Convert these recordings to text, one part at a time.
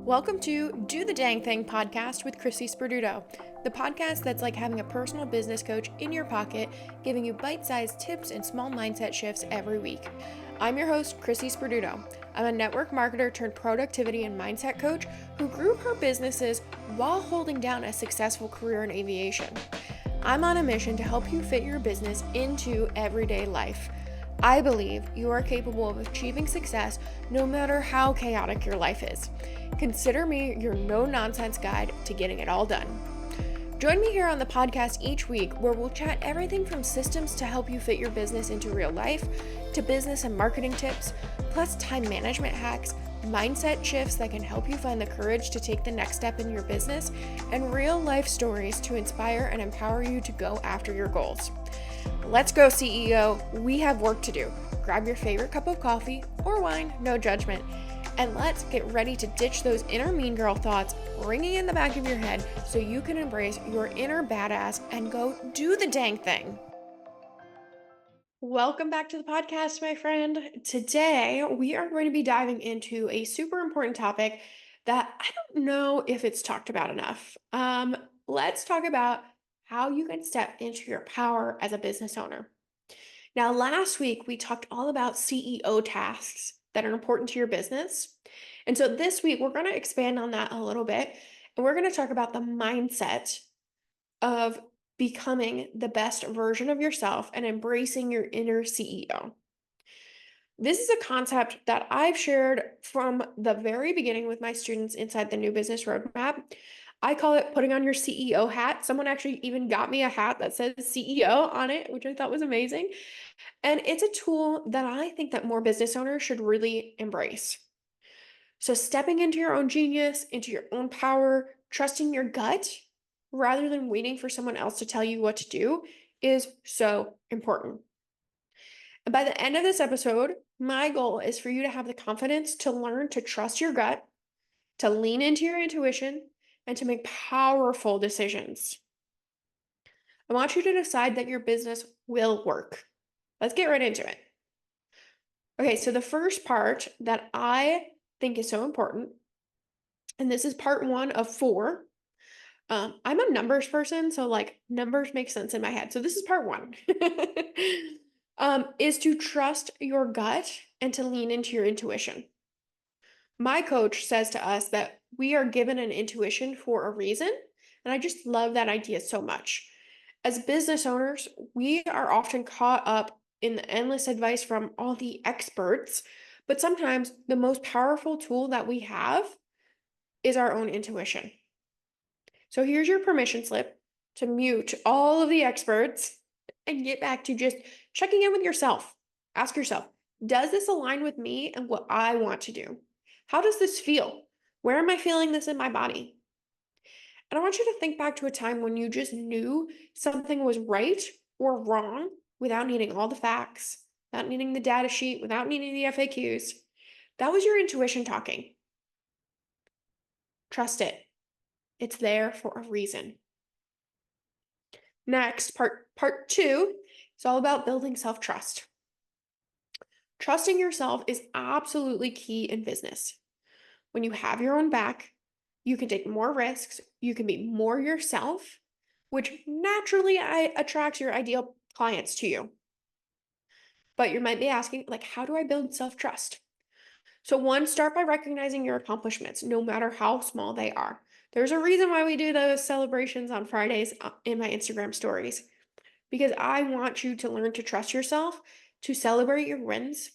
Welcome to Do the Dang Thing podcast with Chrissi Sperduto, the podcast that's like having a personal business coach in your pocket, giving you bite-sized tips and small mindset shifts every week. I'm your host, Chrissi Sperduto. I'm a network marketer turned productivity and mindset coach who grew her businesses while holding down a successful career in aviation. I'm on a mission to help you fit your business into everyday life. I believe you are capable of achieving success no matter how chaotic your life is. Consider me your no-nonsense guide to getting it all done. Join me here on the podcast each week where we'll chat everything from systems to help you fit your business into real life, to business and marketing tips, plus time management hacks, mindset shifts that can help you find the courage to take the next step in your business, and real life stories to inspire and empower you to go after your goals. Let's go, CEO. We have work to do. Grab your favorite cup of coffee or wine, no judgment, and let's get ready to ditch those inner mean girl thoughts ringing in the back of your head so you can embrace your inner badass and go do the dang thing. Welcome back to the podcast, my friend. Today, we are going to be diving into a super important topic that I don't know if it's talked about enough. Let's talk about how you can step into your power as a business owner. Now, last week, we talked all about CEO tasks that are important to your business. And so this week, we're going to expand on that a little bit. And we're going to talk about the mindset of becoming the best version of yourself and embracing your inner CEO. This is a concept that I've shared from the very beginning with my students inside the New Business Roadmap. I call it putting on your CEO hat. Someone actually even got me a hat that says CEO on it, which I thought was amazing. And it's a tool that I think that more business owners should really embrace. So stepping into your own genius, into your own power, trusting your gut rather than waiting for someone else to tell you what to do is so important. And by the end of this episode, my goal is for you to have the confidence to learn to trust your gut, to lean into your intuition, and to make powerful decisions. I want you to decide that your business will work. Let's get right into it. Okay, so the first part that I think is so important, and this is part one of four. I'm a numbers person, so like numbers make sense in my head. So this is part one. Is to trust your gut and to lean into your intuition. My coach says to us that we are given an intuition for a reason, and I just love that idea so much. As business owners, we are often caught up in the endless advice from all the experts, but sometimes the most powerful tool that we have is our own intuition. So here's your permission slip to mute all of the experts and get back to just checking in with yourself. Ask yourself, does this align with me and what I want to do? How does this feel? Where am I feeling this in my body? And I want you to think back to a time when you just knew something was right or wrong without needing all the facts, without needing the data sheet, without needing the FAQs. That was your intuition talking. Trust it. It's there for a reason. Next, part two is all about building self-trust. Trusting yourself is absolutely key in business. When you have your own back, you can take more risks, you can be more yourself, which naturally attracts your ideal clients to you. But you might be asking, like, how do I build self-trust? So one, start by recognizing your accomplishments, no matter how small they are. There's a reason why we do those celebrations on Fridays in my Instagram stories, because I want you to learn to trust yourself, to celebrate your wins.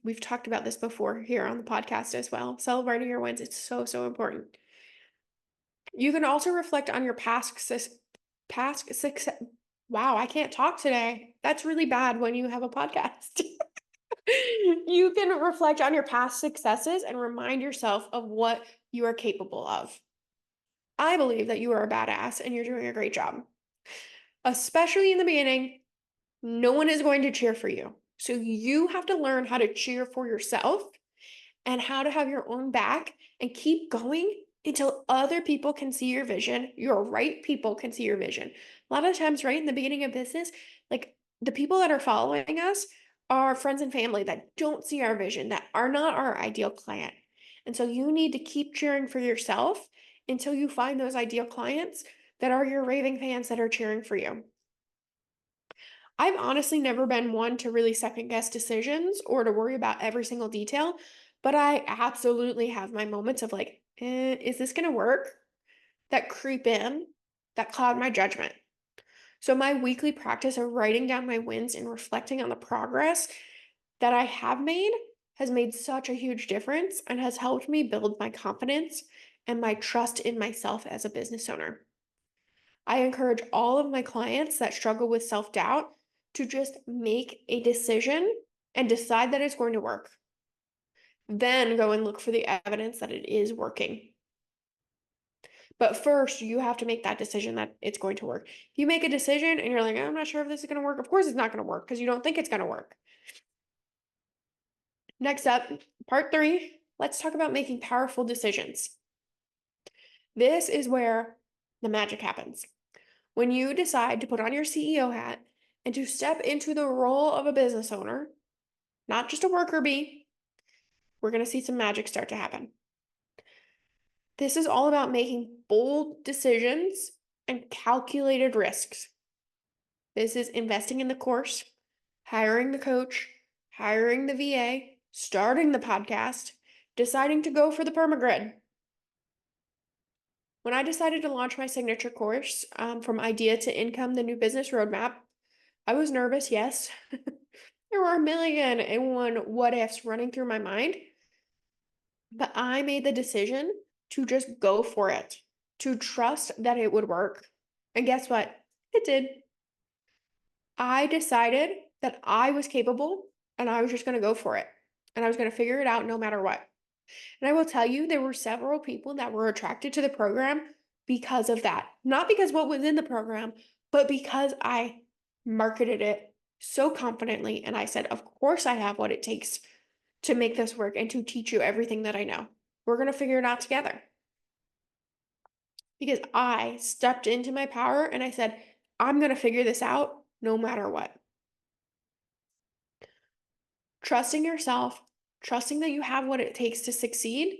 We've talked about this before here on the podcast as well. Celebrating your wins, it's so important. You can also reflect on your past success. Wow, I can't talk today. That's really bad when you have a podcast. You can reflect on your past successes and remind yourself of what you are capable of. I believe that you are a badass and you're doing a great job. Especially in the beginning, no one is going to cheer for you. So you have to learn how to cheer for yourself and how to have your own back and keep going until other people can see your vision. Your right people can see your vision. A lot of times, right in the beginning of business, like the people that are following us are friends and family that don't see our vision, that are not our ideal client. And so you need to keep cheering for yourself until you find those ideal clients that are your raving fans that are cheering for you. I've honestly never been one to really second guess decisions or to worry about every single detail, but I absolutely have my moments of like, is this going to work? That creep in, that cloud my judgment. So, my weekly practice of writing down my wins and reflecting on the progress that I have made has made such a huge difference and has helped me build my confidence and my trust in myself as a business owner. I encourage all of my clients that struggle with self doubt to just make a decision and decide that it's going to work. Then go and look for the evidence that it is working. But first, you have to make that decision that it's going to work. If you make a decision and you're like, I'm not sure if this is going to work, of course it's not going to work because you don't think it's going to work. Next up, part three, let's talk about making powerful decisions. This is where the magic happens. When you decide to put on your CEO hat and to step into the role of a business owner, not just a worker bee, we're going to see some magic start to happen. This is all about making bold decisions and calculated risks. This is investing in the course, hiring the coach, hiring the VA, starting the podcast, deciding to go for the permagrid. When I decided to launch my signature course, From Idea to Income, the New Business Roadmap, I was nervous, yes. There were a million and one what ifs running through my mind, but I made the decision to just go for it, to trust that it would work. And guess what? It did. I decided that I was capable and I was just going to go for it. And I was going to figure it out no matter what. And I will tell you, there were several people that were attracted to the program because of that. Not because what was in the program, but because I marketed it so confidently. And I said, of course, I have what it takes to make this work and to teach you everything that I know. We're going to figure it out together. Because I stepped into my power and I said, I'm going to figure this out no matter what. Trusting yourself, trusting that you have what it takes to succeed.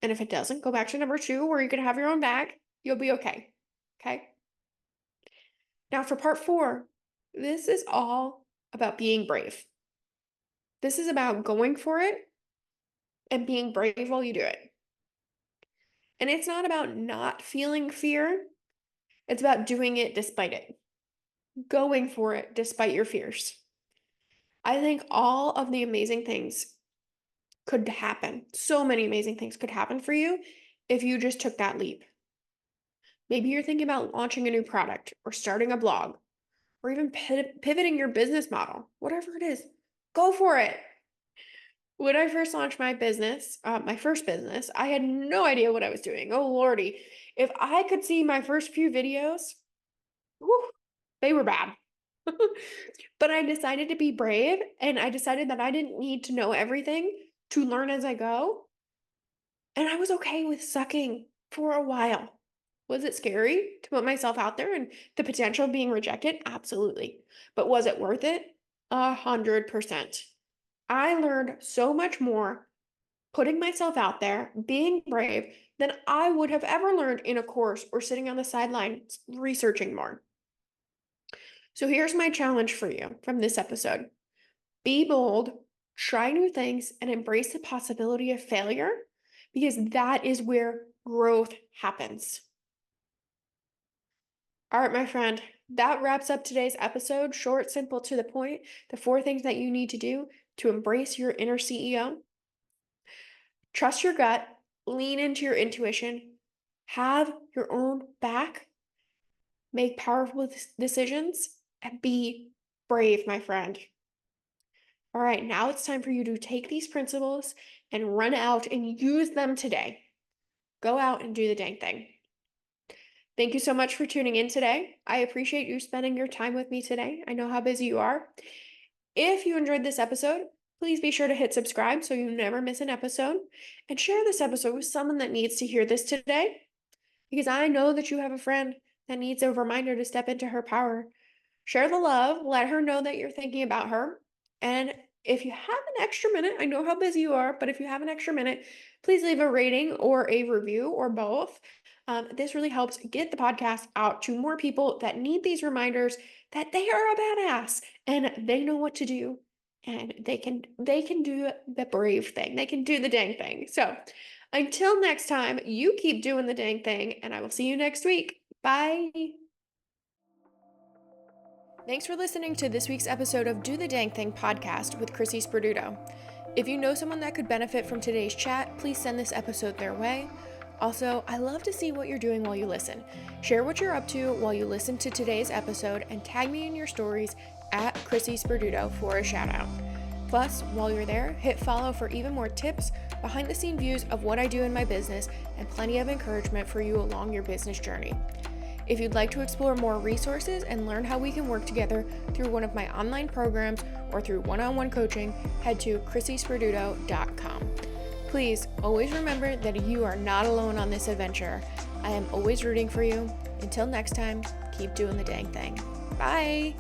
And if it doesn't, go back to number two, where you can have your own bag. You'll be okay. Okay. Now, for part four, this is all about being brave. This is about going for it and being brave while you do it. And it's not about not feeling fear, it's about doing it despite it, going for it despite your fears. I think all of the amazing things could happen. So many amazing things could happen for you if you just took that leap. Maybe you're thinking about launching a new product or starting a blog or even pivoting your business model, whatever it is, go for it. When I first launched my first business, I had no idea what I was doing. Oh, Lordy. If I could see my first few videos, whew, they were bad. But I decided to be brave and I decided that I didn't need to know everything to learn as I go. And I was okay with sucking for a while. Was it scary to put myself out there and the potential of being rejected? Absolutely. But was it worth it? 100%. I learned so much more putting myself out there, being brave, than I would have ever learned in a course or sitting on the sidelines researching more. So here's my challenge for you from this episode: be bold, try new things, and embrace the possibility of failure because that is where growth happens. All right, my friend, that wraps up today's episode. Short, simple, to the point. The four things that you need to do to embrace your inner CEO. Trust your gut, lean into your intuition, have your own back, make powerful decisions, and be brave, my friend. All right, now it's time for you to take these principles and run out and use them today. Go out and do the dang thing. Thank you so much for tuning in today. I appreciate you spending your time with me today. I know how busy you are. If you enjoyed this episode, please be sure to hit subscribe so you never miss an episode, and share this episode with someone that needs to hear this today, because I know that you have a friend that needs a reminder to step into her power. Share the love, let her know that you're thinking about her, and if you have an extra minute, I know how busy you are, but if you have an extra minute, please leave a rating or a review or both. This really helps get the podcast out to more people that need these reminders that they are a badass and they know what to do and they can do the brave thing. They can do the dang thing. So, until next time, you keep doing the dang thing and I will see you next week. Bye. Thanks for listening to this week's episode of Do the Dang Thing podcast with Chrissi Sperduto. If you know someone that could benefit from today's chat, please send this episode their way. Also, I love to see what you're doing while you listen. Share what you're up to while you listen to today's episode and tag me in your stories at Chrissi Sperduto for a shout out. Plus, while you're there, hit follow for even more tips, behind the scene views of what I do in my business, and plenty of encouragement for you along your business journey. If you'd like to explore more resources and learn how we can work together through one of my online programs or through one-on-one coaching, head to chrissisperduto.com. Please always remember that you are not alone on this adventure. I am always rooting for you. Until next time, keep doing the dang thing. Bye!